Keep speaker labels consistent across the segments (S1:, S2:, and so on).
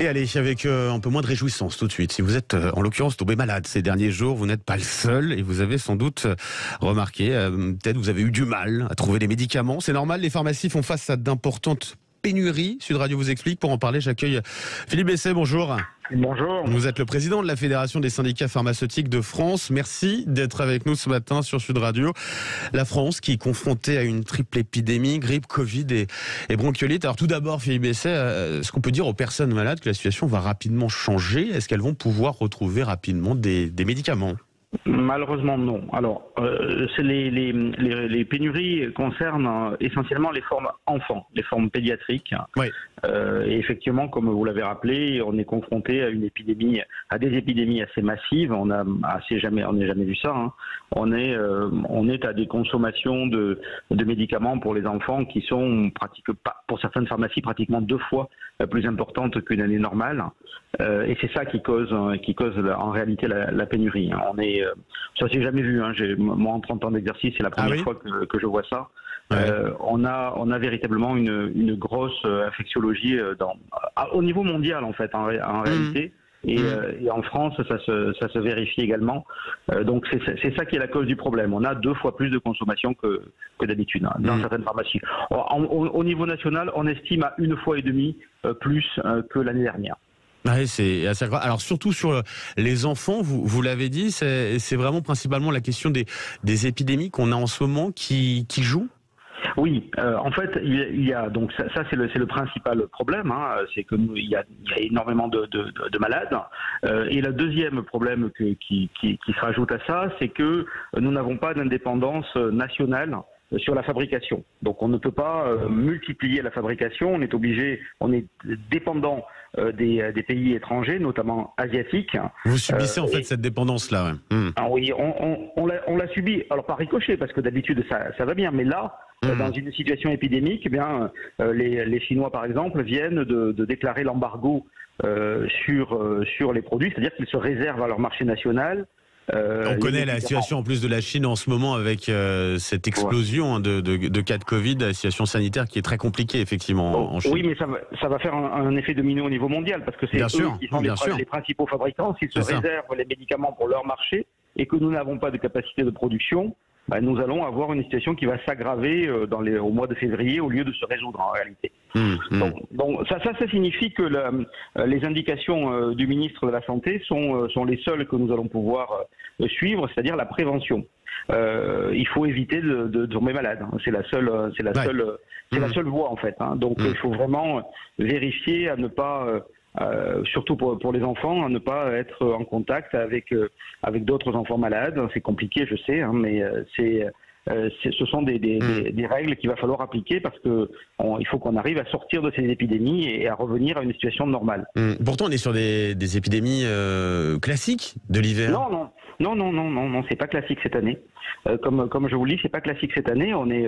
S1: Et allez, avec un peu moins de réjouissance tout de suite. Si vous êtes en l'occurrence tombé malade ces derniers jours, vous n'êtes pas le seul et vous avez sans doute remarqué, peut-être vous avez eu du mal à trouver des médicaments. C'est normal, les pharmacies font face à d'importantes pénuries. Sud Radio vous explique. Pour en parler, j'accueille Philippe Besset, bonjour.
S2: Bonjour.
S1: Vous êtes le président de la Fédération des syndicats pharmaceutiques de France. Merci d'être avec nous ce matin sur Sud Radio. La France qui est confrontée à une triple épidémie, grippe, Covid et bronchiolite. Alors tout d'abord, Philippe Besset, est-ce qu'on peut dire aux personnes malades que la situation va rapidement changer? Est-ce qu'elles vont pouvoir retrouver rapidement des médicaments?
S2: Malheureusement non. Alors, les pénuries concernent essentiellement les formes enfants, les formes pédiatriques.
S1: Oui.
S2: Et effectivement, comme vous l'avez rappelé, on est confronté à une épidémie, à des épidémies assez massives. On n'a jamais vu ça. Hein. On est à des consommations de médicaments pour les enfants qui sont pour certaines pharmacies pratiquement 2 fois plus importantes qu'une année normale. Et c'est ça qui cause en réalité la pénurie. Ça s'est jamais vu. Hein. Moi, en 30 ans d'exercice, c'est la première fois que je vois ça. Ouais. On a véritablement une grosse infectiologie au niveau mondial en fait en réalité. Et en France, ça se vérifie également. Donc c'est ça qui est la cause du problème. On a 2 fois plus de consommation que d'habitude dans certaines pharmacies. Au niveau national, on estime à 1,5 fois plus que l'année dernière.
S1: Ouais, c'est assez grave. Alors surtout sur les enfants, vous l'avez dit, c'est vraiment principalement la question des épidémies qu'on a en ce moment qui jouent.
S2: Oui, en fait, il y a donc ça c'est le principal problème, hein, c'est que il y a énormément de malades. Et le deuxième problème qui se rajoute à ça, c'est que nous n'avons pas d'indépendance nationale sur la fabrication. Donc on ne peut pas multiplier la fabrication, on est dépendant des pays étrangers, notamment asiatiques.
S1: Vous subissez en fait cette dépendance-là. Ouais.
S2: Ah oui, on l'a subi, alors par ricochet, parce que d'habitude ça va bien, mais là, dans une situation épidémique, eh bien, les Chinois par exemple viennent de déclarer l'embargo sur les produits, c'est-à-dire qu'ils se réservent à leur marché national.
S1: On connaît la situation en plus de la Chine en ce moment avec cette explosion de cas de Covid, la situation sanitaire qui est très compliquée effectivement en Chine.
S2: Oui, mais ça va faire un effet domino au niveau mondial parce que c'est eux qui sont les principaux fabricants. S'ils se réservent les médicaments pour leur marché et que nous n'avons pas de capacité de production, nous allons avoir une situation qui va s'aggraver au mois de février au lieu de se résoudre en réalité. Donc ça signifie que les indications du ministre de la Santé sont les seules que nous allons pouvoir suivre, c'est-à-dire la prévention. Il faut éviter de tomber malade. Hein. C'est la seule voie en fait. Hein. Donc il faut vraiment vérifier à ne pas surtout pour les enfants, à ne pas être en contact avec d'autres enfants malades. C'est compliqué, je sais, hein, mais ce sont des règles qu'il va falloir appliquer parce que il faut qu'on arrive à sortir de ces épidémies et à revenir à une situation normale.
S1: Pourtant, on est sur des épidémies classiques de l'hiver.
S2: Non, c'est pas classique cette année. Comme je vous le dis, c'est pas classique cette année. On est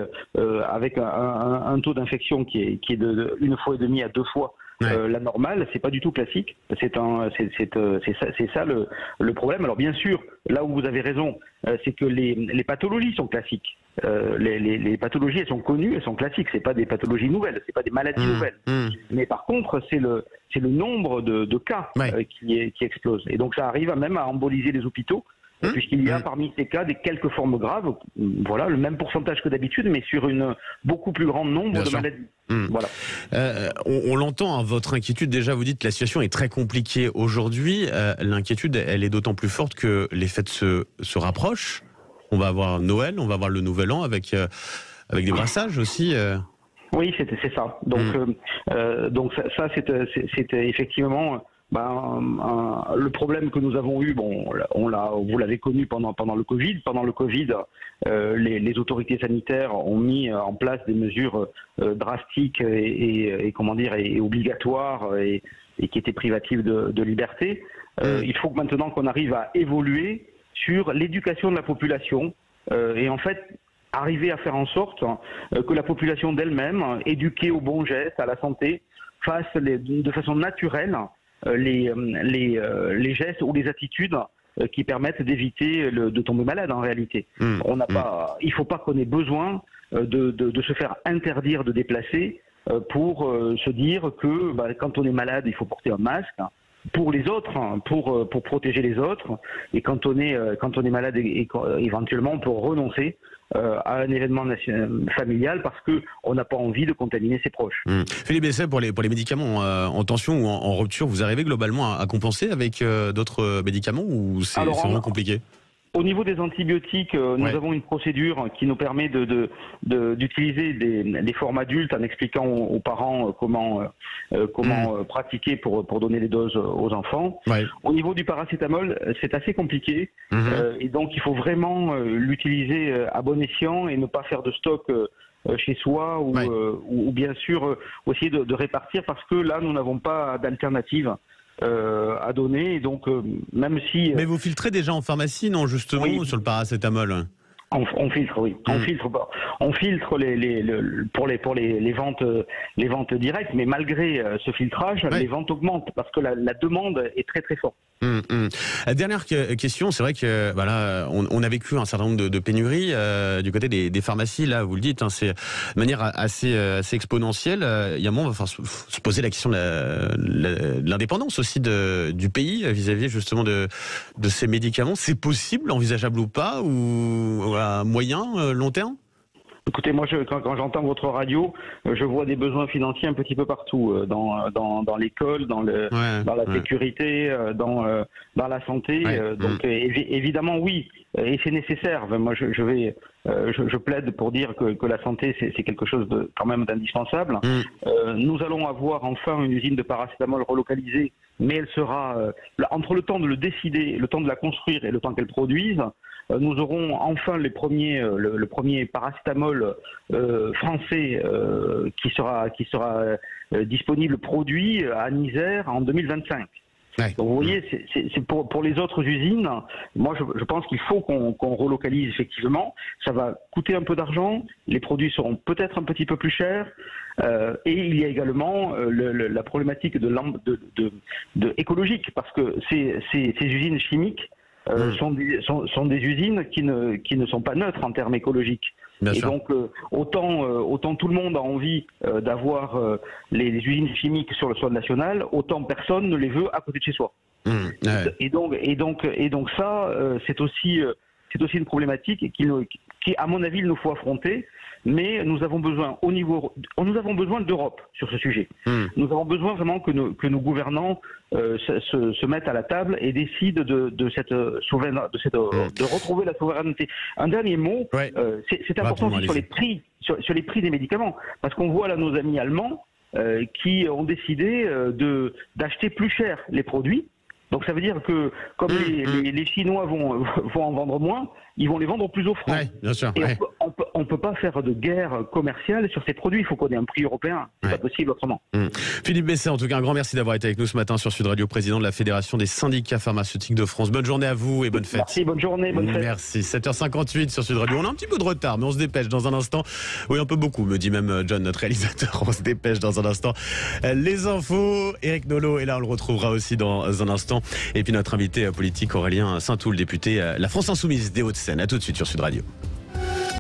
S2: avec un taux d'infection qui est de 1,5 fois à 2 fois. La normale, c'est pas du tout classique. C'est ça le problème. Alors bien sûr, là où vous avez raison, c'est que les pathologies sont classiques. Les pathologies, elles sont connues, elles sont classiques. C'est pas des pathologies nouvelles, c'est pas des maladies nouvelles. Mais par contre, c'est le nombre de cas qui explose. Et donc ça arrive même à emboliser les hôpitaux. Puisqu'il y a parmi ces cas des quelques formes graves, voilà, le même pourcentage que d'habitude, mais sur une beaucoup plus grand nombre de maladies. Voilà.
S1: On l'entend, hein, votre inquiétude, déjà vous dites que la situation est très compliquée aujourd'hui. L'inquiétude, elle est d'autant plus forte que les fêtes se rapprochent. On va avoir Noël, on va avoir le Nouvel An avec des brassages aussi.
S2: Oui, c'est ça. Donc ça c'était effectivement... le problème que nous avons eu, vous l'avez connu pendant le Covid. Pendant le Covid, les autorités sanitaires ont mis en place des mesures drastiques et obligatoires et qui étaient privatives de liberté. Il faut maintenant qu'on arrive à évoluer sur l'éducation de la population et en fait arriver à faire en sorte que la population d'elle-même, éduquée aux bons gestes, à la santé, fasse de façon naturelle les gestes ou les attitudes qui permettent d'éviter de tomber malade en réalité. Il ne faut pas qu'on ait besoin de se faire interdire de déplacer pour se dire que quand on est malade, il faut porter un masque pour les autres, pour protéger les autres. Et quand on est malade, éventuellement, on peut renoncer à un événement familial parce qu'on n'a pas envie de contaminer ses proches.
S1: Philippe Besset, pour les médicaments en tension ou en rupture, vous arrivez globalement à compenser avec d'autres médicaments ou c'est vraiment compliqué ?
S2: Au niveau des antibiotiques, nous avons une procédure qui nous permet d'utiliser des formes adultes en expliquant aux parents comment pratiquer pour donner les doses aux enfants. Ouais. Au niveau du paracétamol, c'est assez compliqué et donc il faut vraiment l'utiliser à bon escient et ne pas faire de stock chez soi ou bien sûr essayer de répartir parce que là nous n'avons pas d'alternative à donner, et donc même si...
S1: Mais vous filtrez déjà en pharmacie, non, justement, sur le paracétamol?
S2: On filtre, oui. On filtre pour les ventes directes, mais malgré ce filtrage, les ventes augmentent parce que la demande est très très forte.
S1: Dernière question, c'est vrai que on a vécu un certain nombre de pénuries du côté des pharmacies. Là, vous le dites, c'est de manière assez exponentielle. Il y a un moment, on va se poser la question de l'indépendance aussi du pays vis-à-vis justement de ces médicaments. C'est possible, envisageable ou pas, ou à moyen, long terme?
S2: Écoutez, moi, quand j'entends votre radio, je vois des besoins financiers un petit peu partout, dans l'école, dans la sécurité, dans la santé. Donc, évidemment, oui, et c'est nécessaire. Moi, je plaide pour dire que la santé, c'est quelque chose quand même d'indispensable. Nous allons avoir enfin une usine de paracétamol relocalisée, mais elle sera entre le temps de le décider, le temps de la construire et le temps qu'elle produise. Nous aurons enfin le premier paracétamol français qui sera disponible, produit à Isère en 2025. Donc vous voyez, c'est pour les autres usines. Moi, je pense qu'il faut qu'on relocalise effectivement. Ça va coûter un peu d'argent. Les produits seront peut-être un petit peu plus chers. Et il y a également la problématique écologique, parce que ces usines chimiques sont des usines qui ne sont pas neutres en termes écologiques. Et donc autant tout le monde a envie d'avoir les usines chimiques sur le sol national, autant personne ne les veut à côté de chez soi. Et donc ça c'est aussi une problématique qui à mon avis il nous faut affronter. Mais nous avons besoin d'Europe sur ce sujet. Nous avons besoin vraiment que nos gouvernants se mettent à la table et décident de retrouver la souveraineté. Un dernier mot, c'est important aussi sur les prix des médicaments, parce qu'on voit là nos amis allemands qui ont décidé d'acheter plus cher les produits. Donc ça veut dire que comme les Chinois vont en vendre moins, ils vont les vendre plus offrant.
S1: Bien sûr.
S2: Et on peut pas faire de guerre commerciale sur ces produits. Il faut qu'on ait un prix européen. C'est pas possible autrement.
S1: Philippe Besset, en tout cas, un grand merci d'avoir été avec nous ce matin sur Sud Radio, président de la Fédération des syndicats pharmaceutiques de France. Bonne journée à vous et bonne fête.
S2: Merci, bonne journée, bonne fête.
S1: Merci. 7h58 sur Sud Radio. On a un petit peu de retard, mais on se dépêche dans un instant. Oui, un peu beaucoup, me dit même John, notre réalisateur. On se dépêche dans un instant. Les infos, Éric Nolot est là, on le retrouvera aussi dans un instant. Et puis notre invité politique Aurélien Saint-Toul, député La France Insoumise des Hauts-de-Seine. À tout de suite sur Sud Radio.